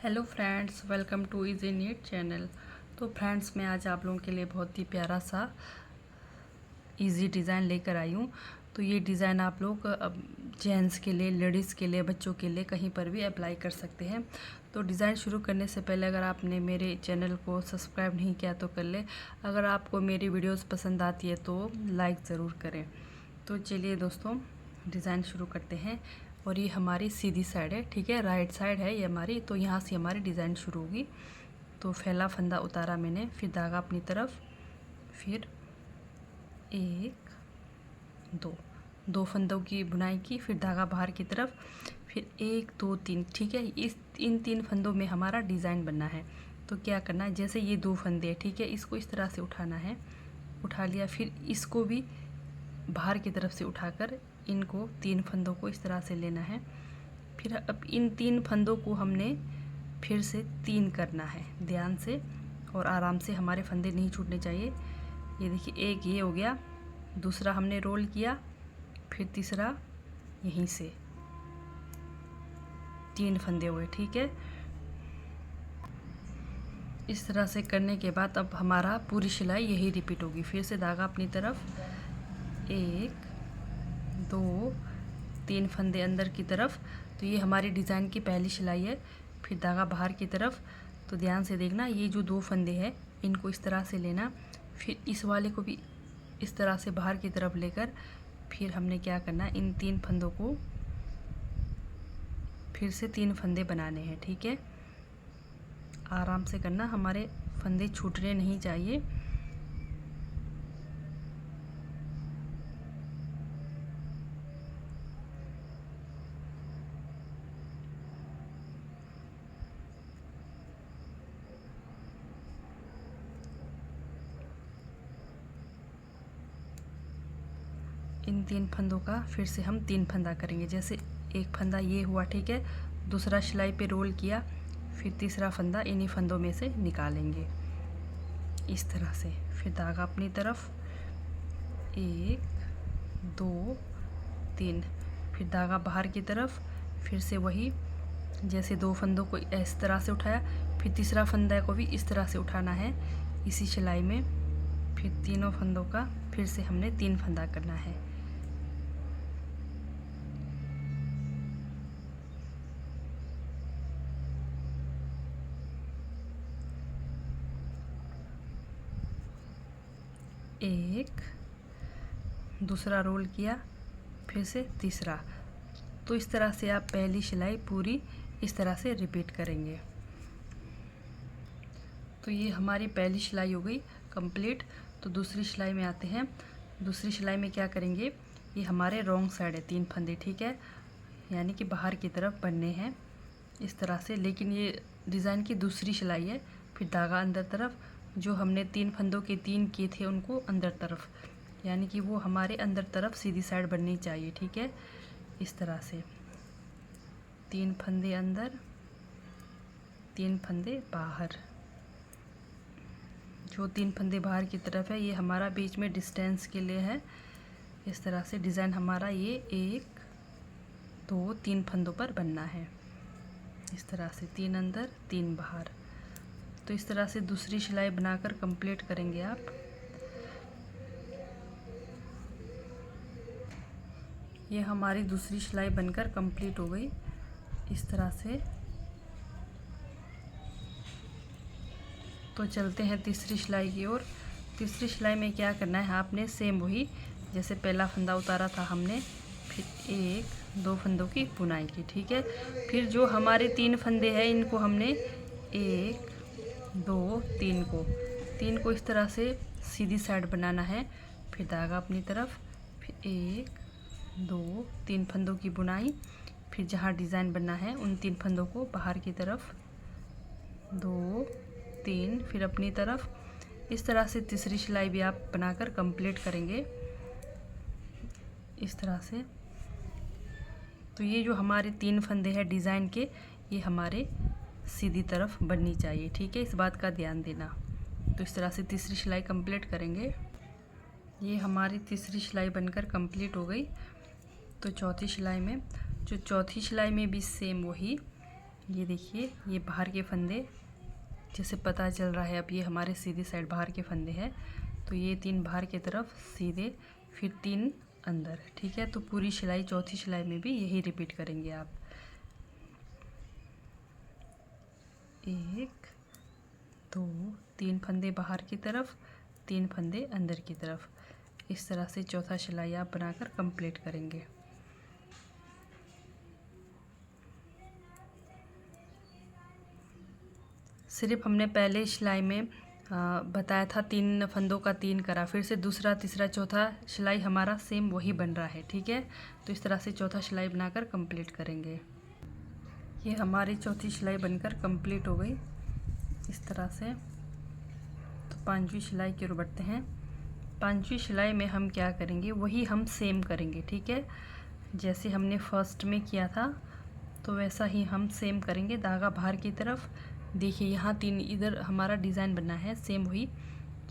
Hello friends, welcome to easy NEET channel. तो friends, मैं आज आप लोगों के लिए बहुत ही प्यारा सा इजी डिज़ाइन लेकर आई हूँ। तो ये डिज़ाइन आप लोग जेंट्स के लिए, लेडीज़ के लिए, बच्चों के लिए कहीं पर भी अप्लाई कर सकते हैं। तो डिज़ाइन शुरू करने से पहले अगर आपने मेरे चैनल को सब्सक्राइब नहीं किया तो कर ले। अगर आपको मेरी वीडियोस पसंद आती है तो लाइक ज़रूर करें। तो चलिए दोस्तों, डिज़ाइन शुरू करते हैं। और ये हमारी सीधी साइड है, ठीक है, राइट साइड है ये हमारी। तो यहाँ से हमारी डिज़ाइन शुरू होगी। तो फैला फंदा उतारा मैंने, फिर धागा अपनी तरफ, फिर एक दो फंदों की बुनाई की, फिर धागा बाहर की तरफ, फिर एक दो तीन, ठीक है। इन तीन फंदों में हमारा डिज़ाइन बनना है। तो क्या करना है, जैसे ये दो फंदे, ठीक है, इसको इस तरह से उठाना है, उठा लिया। फिर इसको भी बाहर की तरफ से उठाकर इनको तीन फंदों को इस तरह से लेना है। फिर अब इन तीन फंदों को हमने फिर से तीन करना है, ध्यान से और आराम से, हमारे फंदे नहीं छूटने चाहिए। ये देखिए, एक ये हो गया, दूसरा हमने रोल किया, फिर तीसरा यहीं से, तीन फंदे हुए, ठीक है। इस तरह से करने के बाद अब हमारा पूरी सिलाई यही रिपीट होगी। फिर से धागा अपनी तरफ, एक दो तीन फंदे अंदर की तरफ। तो ये हमारी डिज़ाइन की पहली सिलाई है। फिर धागा बाहर की तरफ। तो ध्यान से देखना, ये जो दो फंदे हैं इनको इस तरह से लेना, फिर इस वाले को भी इस तरह से बाहर की तरफ लेकर फिर हमने क्या करना, इन तीन फंदों को फिर से तीन फंदे बनाने हैं, ठीक है। आराम से करना, हमारे फंदे छूटने नहीं चाहिए। इन तीन फंदों का फिर से हम तीन फंदा करेंगे। जैसे एक फंदा ये हुआ, ठीक है, दूसरा सिलाई पे रोल किया, फिर तीसरा फंदा इन्हीं फंदों में से निकालेंगे इस तरह से। फिर धागा अपनी तरफ, एक दो तीन, फिर धागा बाहर की तरफ, फिर से वही, जैसे दो फंदों को इस तरह से उठाया, फिर तीसरा फंदा को भी इस तरह से उठाना है इसी सिलाई में। फिर तीनों फंदों का फिर से हमने तीन फंदा करना है। एक, दूसरा रोल किया, फिर से तीसरा। तो इस तरह से आप पहली सिलाई पूरी इस तरह से रिपीट करेंगे। तो ये हमारी पहली सिलाई हो गई कंप्लीट। तो दूसरी सिलाई में आते हैं। दूसरी सिलाई में क्या करेंगे, ये हमारे रॉन्ग साइड है, तीन फंदे, ठीक है, यानी कि बाहर की तरफ बनने हैं इस तरह से। लेकिन ये डिज़ाइन की दूसरी सिलाई है। फिर धागा अंदर तरफ, जो हमने तीन फंदों के तीन किए थे उनको अंदर तरफ, यानी कि वो हमारे अंदर तरफ सीधी साइड बननी चाहिए, ठीक है। इस तरह से तीन फंदे अंदर, तीन फंदे बाहर। जो तीन फंदे बाहर की तरफ है ये हमारा बीच में डिस्टेंस के लिए है। इस तरह से डिज़ाइन हमारा ये एक दो तीन फंदों पर बनना है इस तरह से, तीन अंदर तीन बाहर। तो इस तरह से दूसरी सिलाई बनाकर कंप्लीट करेंगे आप। ये हमारी दूसरी सिलाई बनकर कंप्लीट हो गई इस तरह से। तो चलते हैं तीसरी सिलाई की ओर। तीसरी सिलाई में क्या करना है, आपने सेम वही, जैसे पहला फंदा उतारा था हमने, फिर एक दो फंदों की बुनाई की, ठीक है। फिर जो हमारे तीन फंदे हैं इनको हमने एक दो तीन को इस तरह से सीधी साइड बनाना है। फिर धागा अपनी तरफ, फिर एक दो तीन फंदों की बुनाई, फिर जहाँ डिज़ाइन बनना है उन तीन फंदों को बाहर की तरफ, दो तीन, फिर अपनी तरफ। इस तरह से तीसरी सिलाई भी आप बनाकर कंप्लीट करेंगे इस तरह से। तो ये जो हमारे तीन फंदे हैं डिज़ाइन के, ये हमारे सीधी तरफ बननी चाहिए, ठीक है, इस बात का ध्यान देना। तो इस तरह से तीसरी सिलाई कंप्लीट करेंगे। ये हमारी तीसरी सिलाई बनकर कंप्लीट हो गई। तो चौथी सिलाई में भी सेम वही, ये देखिए, ये बाहर के फंदे जैसे पता चल रहा है। अब ये हमारे सीधी साइड बाहर के फंदे हैं, तो ये 3 बाहर की तरफ सीधे, फिर 3 अंदर। ठीक है, तो पूरी सिलाई चौथी सिलाई में भी यही रिपीट करेंगे आप। 1 2 3 फंदे बाहर की तरफ, 3 फंदे अंदर की तरफ। इस तरह से चौथा सिलाई आप बनाकर कंप्लीट करेंगे। सिर्फ हमने पहले सिलाई में बताया था 3 फंदों का 3 करा, फिर से दूसरा तीसरा चौथा सिलाई हमारा सेम वही बन रहा है। ठीक है, तो इस तरह से चौथा सिलाई बनाकर कंप्लीट करेंगे। ये हमारी चौथी सिलाई बनकर कंप्लीट हो गई इस तरह से। तो 5वीं सिलाई की ओर बढ़ते हैं। 5वीं सिलाई में हम क्या करेंगे, वही हम सेम करेंगे। ठीक है, जैसे हमने फर्स्ट में किया था तो वैसा ही हम सेम करेंगे। धागा बाहर की तरफ, देखिए यहाँ 3 इधर हमारा डिज़ाइन बना है सेम वही।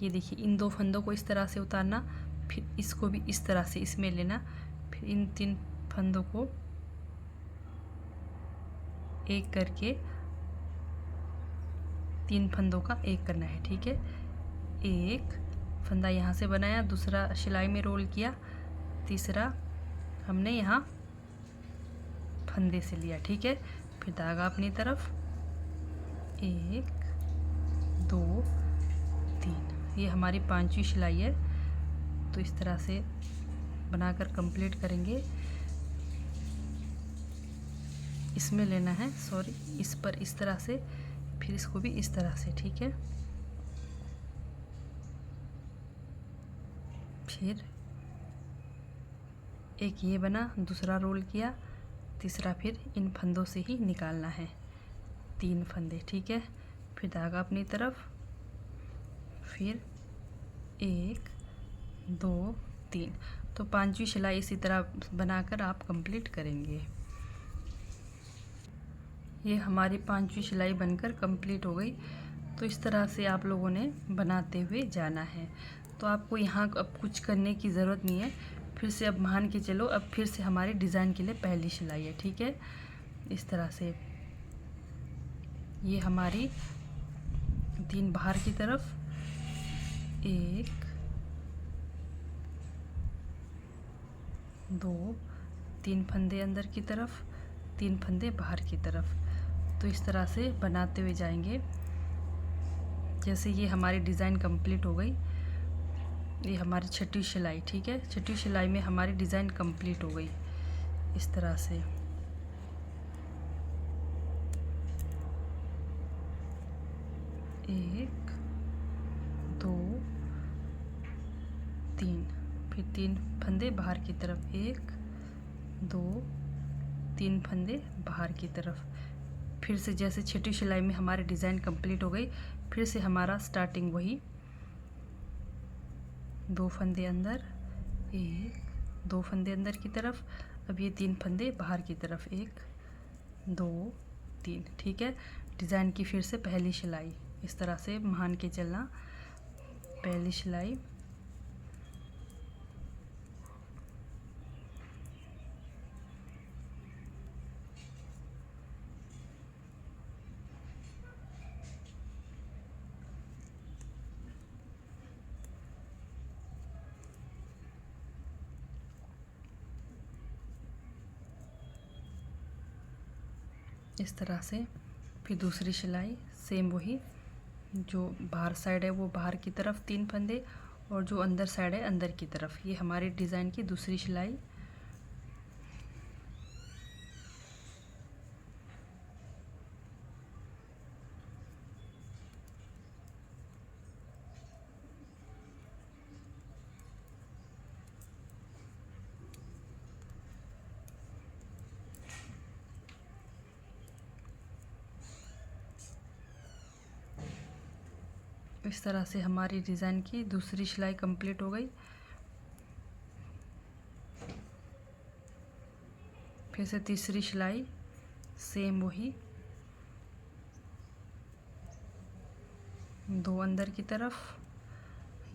ये देखिए, इन 2 फंदों को इस तरह से उतारना, फिर इसको भी इस तरह से इसमें लेना, फिर इन 3 फंदों को एक करके 3 फंदों का एक करना है। ठीक है, एक फंदा यहाँ से बनाया, दूसरा सिलाई में रोल किया, तीसरा हमने यहाँ फंदे से लिया। ठीक है, फिर धागा अपनी तरफ, 1 2 3। ये हमारी 5वीं सिलाई है। तो इस तरह से बनाकर कंप्लीट करेंगे। इसमें लेना है, सॉरी, इस पर इस तरह से, फिर इसको भी इस तरह से। ठीक है, फिर एक ये बना, दूसरा रोल किया, तीसरा फिर इन फंदों से ही निकालना है 3 फंदे। ठीक है, फिर धागा अपनी तरफ, फिर 1 2 3। तो 5वीं सिलाई इसी तरह बनाकर आप कंप्लीट करेंगे। ये हमारी 5वीं सिलाई बनकर कंप्लीट हो गई। तो इस तरह से आप लोगों ने बनाते हुए जाना है। तो आपको यहाँ अब कुछ करने की ज़रूरत नहीं है। फिर से अब मान के चलो, अब फिर से हमारे डिज़ाइन के लिए पहली सिलाई है। ठीक है, इस तरह से ये हमारी 3 बाहर की तरफ, 1 2 3 फंदे अंदर की तरफ, 3 फंदे बाहर की तरफ। तो इस तरह से बनाते हुए जाएंगे। जैसे ये हमारी डिज़ाइन कंप्लीट हो गई। ये हमारी 6वीं सिलाई। ठीक है, 6वीं सिलाई में हमारी डिज़ाइन कंप्लीट हो गई इस तरह से। एक 2 3, फिर 3 फंदे बाहर की तरफ, 1 2 3 फंदे बाहर की तरफ। फिर से जैसे 6वीं सिलाई में हमारी डिज़ाइन कंप्लीट हो गई, फिर से हमारा स्टार्टिंग वही, 2 फंदे अंदर, 1 2 फंदे अंदर की तरफ। अब ये 3 फंदे बाहर की तरफ, 1 2 3। ठीक है, डिज़ाइन की फिर से पहली सिलाई इस तरह से मान के चलना। पहली सिलाई, इस तरह से। फिर दूसरी सिलाई सेम वही, जो बाहर साइड है वो बाहर की तरफ 3 फंदे, और जो अंदर साइड है अंदर की तरफ। ये हमारी डिज़ाइन की दूसरी सिलाई। इस तरह से हमारी डिज़ाइन की दूसरी सिलाई कंप्लीट हो गई। फिर से तीसरी सिलाई सेम वही, 2 अंदर की तरफ।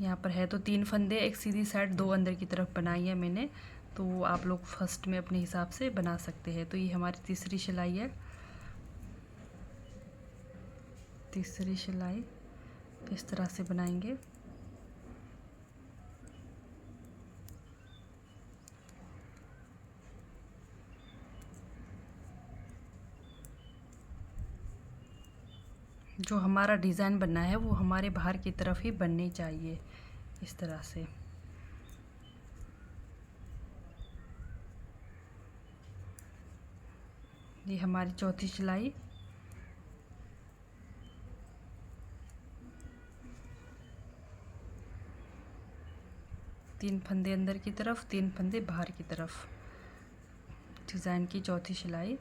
यहाँ पर है तो 3 फंदे, एक सीधी साइड, 2 अंदर की तरफ बनाई है मैंने। तो वो आप लोग फर्स्ट में अपने हिसाब से बना सकते हैं। तो ये हमारी तीसरी सिलाई है। तीसरी सिलाई इस तरह से बनाएंगे। जो हमारा डिज़ाइन बनना है वो हमारे बाहर की तरफ ही बननी चाहिए, इस तरह से। ये हमारी चौथी सिलाई। तीन फंदे अंदर की तरफ, तीन फंदे बाहर की तरफ, डिज़ाइन की चौथी सिलाई।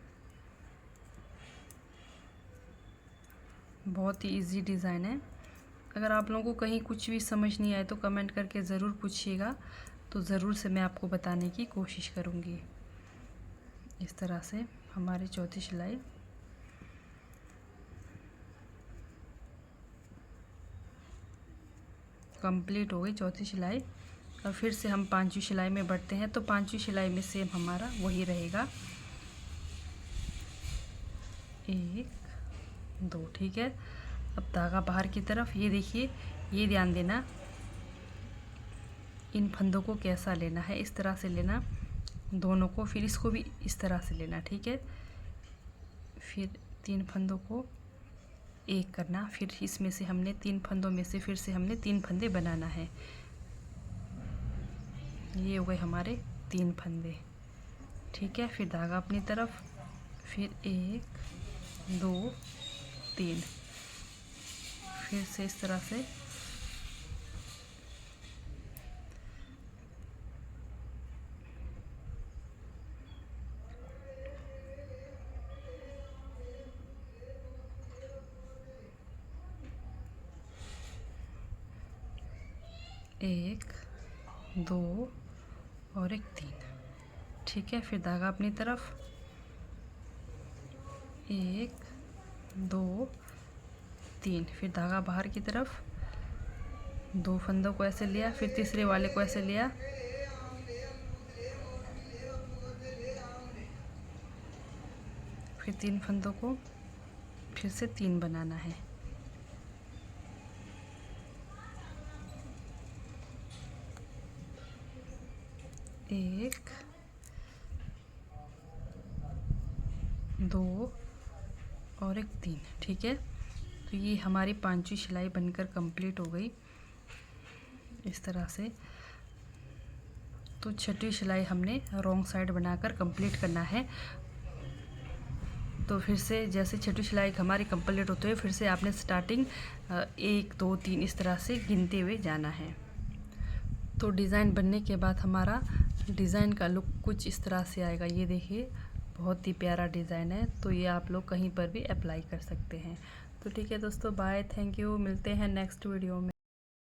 बहुत ही इजी डिज़ाइन है। अगर आप लोगों को कहीं कुछ भी समझ नहीं आए तो कमेंट करके ज़रूर पूछिएगा, तो ज़रूर से मैं आपको बताने की कोशिश करूँगी। इस तरह से हमारी चौथी सिलाई। कंप्लीट हो गई चौथी सिलाई। और फिर से हम पांचवी सिलाई में बढ़ते हैं। तो पांचवी सिलाई में सेम हमारा वही रहेगा, 1 2, ठीक है। अब धागा बाहर की तरफ। ये देखिए, ये ध्यान देना इन फंदों को कैसा लेना है, इस तरह से लेना दोनों को, फिर इसको भी इस तरह से लेना, ठीक है। फिर 3 फंदों को एक करना, फिर इसमें से हमने 3 फंदों में से फिर से हमने 3 फंदे बनाना है। ये हो गए हमारे 3 फंदे, ठीक है। फिर धागा अपनी तरफ, फिर 1 2 3, फिर से इस तरह से। एक, 2 और एक 3, ठीक है। फिर धागा अपनी तरफ, 1 2 3, फिर धागा बाहर की तरफ, 2 फंदों को ऐसे लिया, फिर तीसरे वाले को ऐसे लिया, फिर 3 फंदों को फिर से 3 बनाना है। एक, 2 और एक 3, ठीक है। तो ये हमारी पांचवी सिलाई बनकर कंप्लीट हो गई इस तरह से। तो छठी सिलाई हमने रॉन्ग साइड बनाकर कंप्लीट करना है। तो फिर से जैसे छठी सिलाई हमारी कंप्लीट होते हुए फिर से आपने स्टार्टिंग 1 2 3 इस तरह से गिनते हुए जाना है। तो डिज़ाइन बनने के बाद हमारा डिज़ाइन का लुक कुछ इस तरह से आएगा। ये देखिए, बहुत ही प्यारा डिज़ाइन है। तो ये आप लोग कहीं पर भी अप्लाई कर सकते हैं। तो ठीक है दोस्तों, बाय, थैंक यू। मिलते हैं नेक्स्ट वीडियो में।